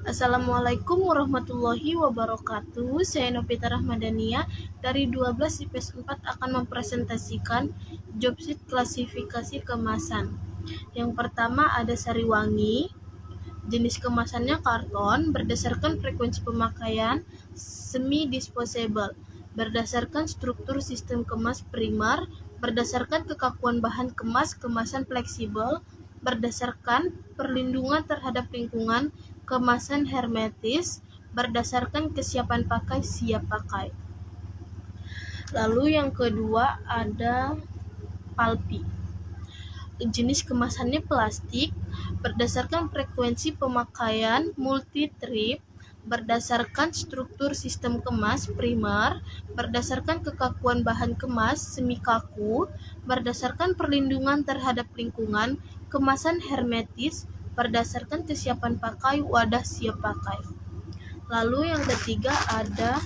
Assalamualaikum warahmatullahi wabarakatuh. Saya Novita Rahmadania dari 12 IPS 4 akan mempresentasikan job sheet klasifikasi kemasan. Yang pertama ada Sariwangi. Jenis kemasannya karton berdasarkan frekuensi pemakaian semi disposable. Berdasarkan struktur sistem kemas primer, berdasarkan kekakuan bahan kemas, kemasan fleksibel, berdasarkan perlindungan terhadap lingkungan, kemasan hermetis, berdasarkan kesiapan pakai, siap pakai. Lalu yang kedua ada Palpi. Jenis kemasannya plastik, berdasarkan frekuensi pemakaian multi-trip, berdasarkan struktur sistem kemas primer, berdasarkan kekakuan bahan kemas semi kaku, berdasarkan perlindungan terhadap lingkungan, kemasan hermetis, berdasarkan kesiapan pakai, wadah siap pakai. Lalu yang ketiga ada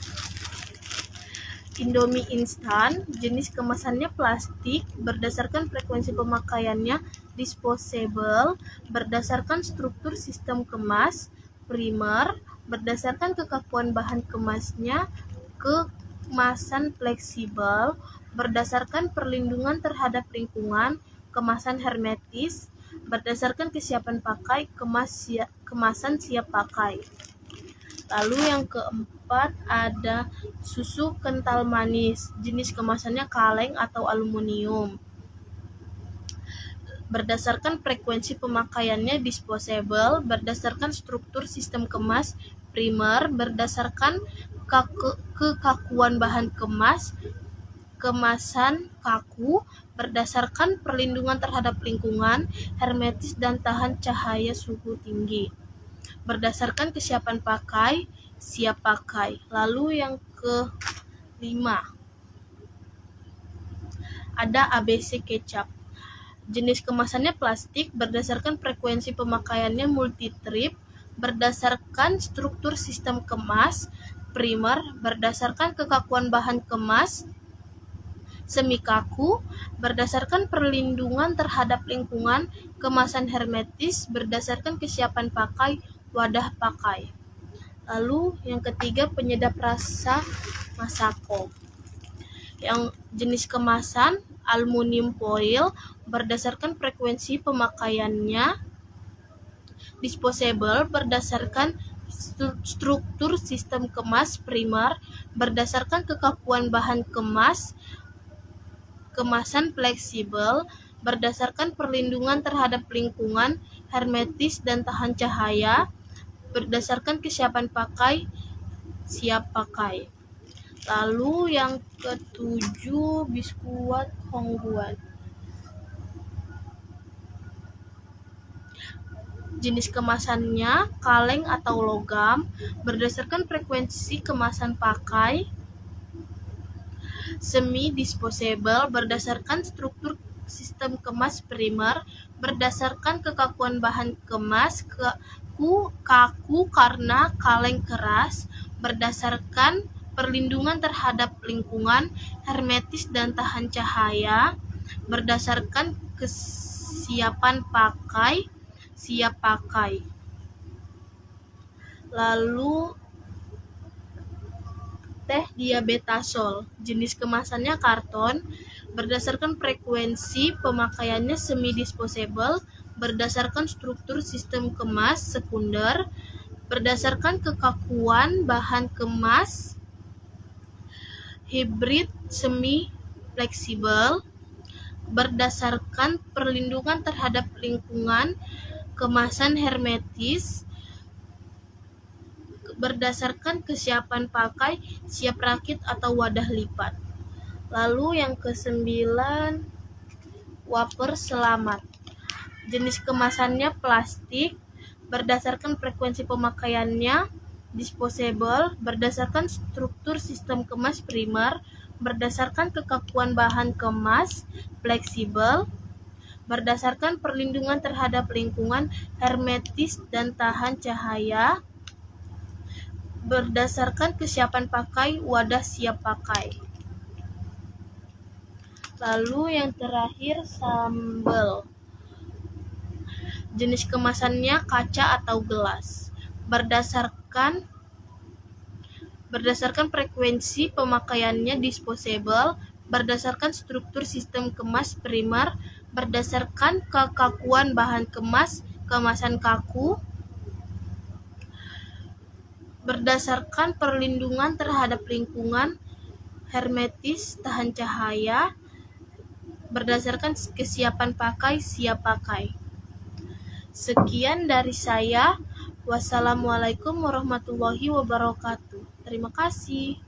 Indomie instan, jenis kemasannya plastik, berdasarkan frekuensi pemakaiannya disposable, berdasarkan struktur sistem kemas primer, berdasarkan kekakuan bahan kemasnya kemasan fleksibel, berdasarkan perlindungan terhadap lingkungan, kemasan hermetis, berdasarkan kesiapan pakai, kemasan siap pakai. Lalu yang keempat ada susu kental manis, jenis kemasannya kaleng atau aluminium. Berdasarkan frekuensi pemakaiannya disposable, berdasarkan struktur sistem kemas primer, berdasarkan kekakuan bahan kemas, kemasan kaku, berdasarkan perlindungan terhadap lingkungan, hermetis dan tahan cahaya suhu tinggi. Berdasarkan kesiapan pakai, siap pakai. Lalu yang kelima ada ABC kecap. Jenis kemasannya plastik, berdasarkan frekuensi pemakaiannya multi-trip, berdasarkan struktur sistem kemas primer, berdasarkan kekakuan bahan kemas semi kaku, berdasarkan perlindungan terhadap lingkungan, kemasan hermetis, berdasarkan kesiapan pakai, wadah pakai. Lalu yang ketiga penyedap rasa Masako. Yang jenis kemasan aluminium foil, berdasarkan frekuensi pemakaiannya disposable, berdasarkan struktur sistem kemas primer, berdasarkan kekakuan bahan kemas, kemasan fleksibel, berdasarkan perlindungan terhadap lingkungan, hermetis dan tahan cahaya, berdasarkan kesiapan pakai, siap pakai. Lalu yang ketujuh biskuit Hongguan. Jenis kemasannya kaleng atau logam, berdasarkan frekuensi kemasan pakai semi disposable, berdasarkan struktur sistem kemas primer, berdasarkan kekakuan bahan kemas kaku karena kaleng keras, berdasarkan perlindungan terhadap lingkungan, hermetis dan tahan cahaya, berdasarkan kesiapan pakai, siap pakai. Lalu teh diabetasol, jenis kemasannya karton, berdasarkan frekuensi pemakaiannya semi disposable, berdasarkan struktur sistem kemas sekunder, berdasarkan kekakuan bahan kemas hibrid semi fleksibel, berdasarkan perlindungan terhadap lingkungan, kemasan hermetis, berdasarkan kesiapan pakai, siap rakit atau wadah lipat. Lalu yang kesembilan wafer selamat. Jenis kemasannya plastik, berdasarkan frekuensi pemakaiannya disposable, berdasarkan struktur sistem kemas primer, berdasarkan kekakuan bahan kemas fleksibel, berdasarkan perlindungan terhadap lingkungan, hermetis dan tahan cahaya, berdasarkan kesiapan pakai, wadah siap pakai. Lalu yang terakhir sambal. Jenis kemasannya kaca atau gelas, berdasarkan frekuensi pemakaiannya disposable, berdasarkan struktur sistem kemas primer, berdasarkan kekakuan bahan kemas, kemasan kaku, berdasarkan perlindungan terhadap lingkungan, hermetis, tahan cahaya, berdasarkan kesiapan pakai, siap pakai. Sekian dari saya. Wassalamualaikum warahmatullahi wabarakatuh. Terima kasih.